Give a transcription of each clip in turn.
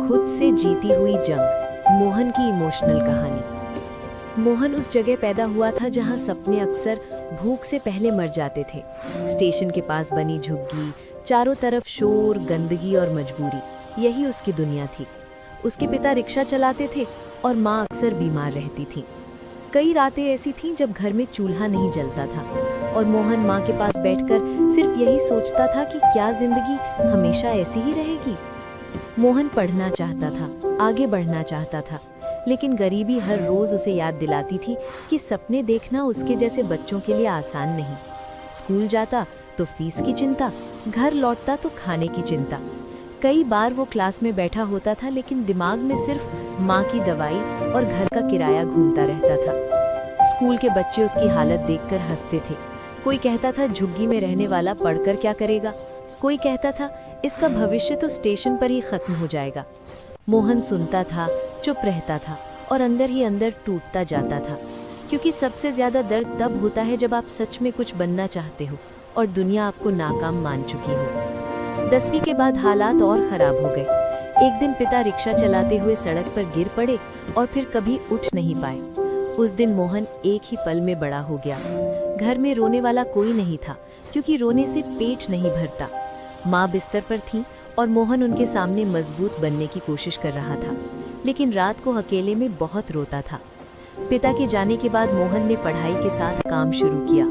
खुद से जीती हुई जंग। मोहन की इमोशनल कहानी। मोहन उस जगह पैदा हुआ था जहां सपने अक्सर भूख से पहले मर जाते थे। स्टेशन के पास बनी झुग्गी, चारों तरफ शोर, गंदगी और मजबूरी, यही उसकी दुनिया थी। उसके पिता रिक्शा चलाते थे और माँ अक्सर बीमार रहती थी। कई रातें ऐसी थीं जब घर में चूल्हा नहीं जलता था और मोहन माँ के पास बैठकर सिर्फ यही सोचता था कि क्या जिंदगी हमेशा ऐसी ही रहेगी। मोहन पढ़ना चाहता था, आगे बढ़ना चाहता था, लेकिन गरीबी हर रोज उसे याद दिलाती थी कि सपने देखना उसके जैसे बच्चों के लिए आसान नहीं। स्कूल जाता तो फीस की चिंता, घर लौटता तो खाने की चिंता। कई बार वो क्लास में बैठा होता था लेकिन दिमाग में सिर्फ माँ की दवाई और घर का किराया घूमता रहता था। स्कूल के बच्चे उसकी हालत देखकर हंसते थे। कोई कहता था झुग्गी में रहने वाला पढ़कर क्या करेगा, कोई कहता था इसका भविष्य तो स्टेशन पर ही खत्म हो जाएगा। मोहन सुनता था, चुप रहता था और अंदर ही अंदर टूटता जाता था, क्योंकि सबसे ज्यादा दर्द तब होता है जब आप सच में कुछ बनना चाहते हो और दुनिया आपको नाकाम मान चुकी हो। 10वीं के बाद हालात और खराब हो गए। एक दिन पिता रिक्शा चलाते हुए सड़क पर गिर पड़े और फिर कभी उठ नहीं पाए। उस दिन मोहन एक ही पल में बड़ा हो गया। घर में रोने वाला कोई नहीं था, क्योंकि रोने से पेट नहीं भरता। माँ बिस्तर पर थी और मोहन उनके सामने मजबूत बनने की कोशिश कर रहा था, लेकिन रात को अकेले में बहुत रोता था। पिता के जाने के बाद मोहन ने पढ़ाई के साथ काम शुरू किया।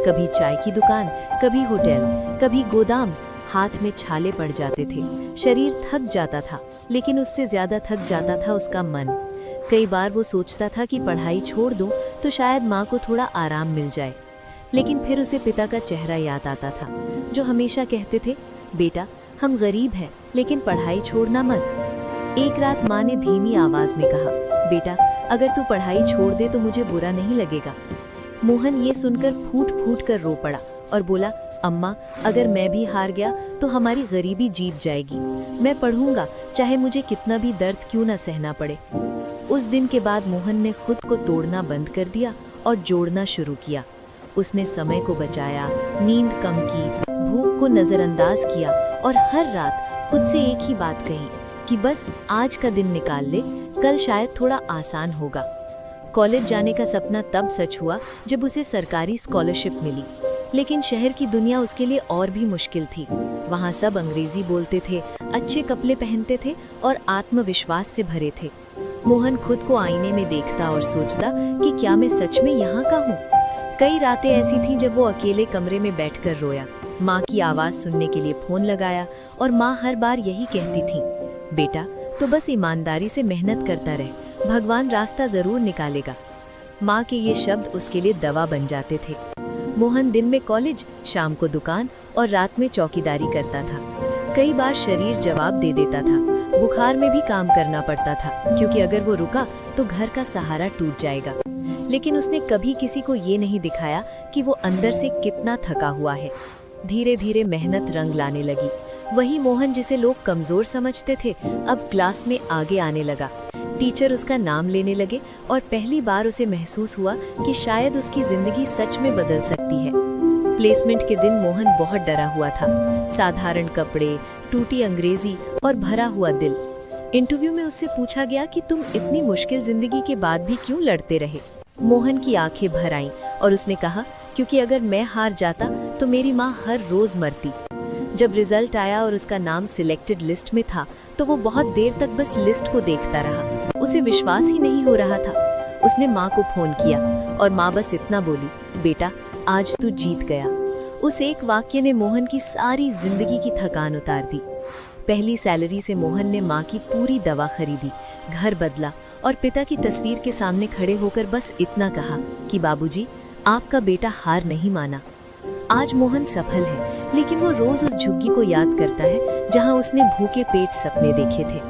कभी चाय की दुकान, कभी होटल, कभी गोदाम। हाथ में छाले पड़ जाते थे, शरीर थक जाता था, लेकिन उससे ज्यादा थक जाता था उसका मन। कई बार वो सोचता था कि पढ़ाई छोड़ दूं तो शायद माँ को थोड़ा आराम मिल जाए, लेकिन फिर उसे पिता का चेहरा याद आता था, जो हमेशा कहते थे, बेटा हम गरीब हैं लेकिन पढ़ाई छोड़ना मत। एक रात माँ ने धीमी आवाज में कहा, बेटा अगर तू पढ़ाई छोड़ दे तो मुझे बुरा नहीं लगेगा। मोहन ये सुनकर फूट फूट कर रो पड़ा और बोला, अम्मा अगर मैं भी हार गया तो हमारी गरीबी जीत जाएगी। मैं पढ़ूंगा, चाहे मुझे कितना भी दर्द क्यों ना सहना पड़े। उस दिन के बाद मोहन ने खुद को तोड़ना बंद कर दिया और जोड़ना शुरू किया। उसने समय को बचाया, नींद कम की, भूख को नजरअंदाज किया और हर रात खुद से एक ही बात कही कि बस आज का दिन निकाल ले, कल शायद थोड़ा आसान होगा। कॉलेज जाने का सपना तब सच हुआ जब उसे सरकारी स्कॉलरशिप मिली, लेकिन शहर की दुनिया उसके लिए और भी मुश्किल थी। वहाँ सब अंग्रेजी बोलते थे, अच्छे कपड़े पहनते थे और आत्मविश्वास से भरे थे। मोहन खुद को आईने में देखता और सोचता कि क्या मैं सच में यहाँ का हूँ। कई रातें ऐसी थीं जब वो अकेले कमरे में बैठकर रोया, माँ की आवाज़ सुनने के लिए फ़ोन लगाया और माँ हर बार यही कहती थी, बेटा तो बस ईमानदारी से मेहनत करता रहे, भगवान रास्ता ज़रूर निकालेगा। माँ के ये शब्द उसके लिए दवा बन जाते थे। मोहन दिन में कॉलेज, शाम को दुकान और रात में चौकीदारी करता था। कई बार शरीर जवाब दे देता था, बुखार में भी काम करना पड़ता था, क्योंकि अगर वो रुका तो घर का सहारा टूट जाएगा। लेकिन उसने कभी किसी को ये नहीं दिखाया कि वो अंदर से कितना थका हुआ है। धीरे धीरे मेहनत रंग लाने लगी। वही मोहन जिसे लोग कमजोर समझते थे अब क्लास में आगे आने लगा। टीचर उसका नाम लेने लगे और पहली बार उसे महसूस हुआ कि शायद उसकी जिंदगी सच में बदल सकती है। प्लेसमेंट के दिन मोहन बहुत डरा हुआ था। साधारण कपड़े, टूटी अंग्रेजी और भरा हुआ दिल। इंटरव्यू में उससे पूछा गया कि तुम इतनी मुश्किल जिंदगी के बाद भी क्यों लड़ते रहे। मोहन की आंखें भर आईं और उसने कहा, क्योंकि अगर मैं हार जाता तो मेरी माँ हर रोज मरती। जब रिजल्ट आया और उसका नाम सिलेक्टेड लिस्ट में था तो वो बहुत देर तक बस लिस्ट को देखता रहा। उसे विश्वास ही नहीं हो रहा था। उसने माँ को फोन किया और माँ बस इतना बोली, बेटा आज तू जीत गया। उस एक वाक्य ने मोहन की सारी जिंदगी की थकान उतार दी। पहली सैलरी से मोहन ने माँ की पूरी दवा खरीदी, घर बदला और पिता की तस्वीर के सामने खड़े होकर बस इतना कहा कि बाबूजी आपका बेटा हार नहीं माना। आज मोहन सफल है, लेकिन वो रोज उस झुग्गी को याद करता है जहां उसने भूखे पेट सपने देखे थे।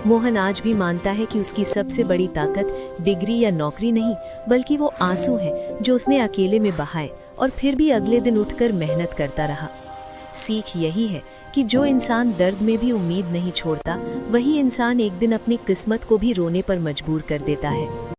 मोहन आज भी मानता है कि उसकी सबसे बड़ी ताकत डिग्री या नौकरी नहीं, बल्कि वो आंसू है जो उसने अकेले में बहाए और फिर भी अगले दिन उठकर मेहनत करता रहा। सीख यही है कि जो इंसान दर्द में भी उम्मीद नहीं छोड़ता, वही इंसान एक दिन अपनी किस्मत को भी रोने पर मजबूर कर देता है।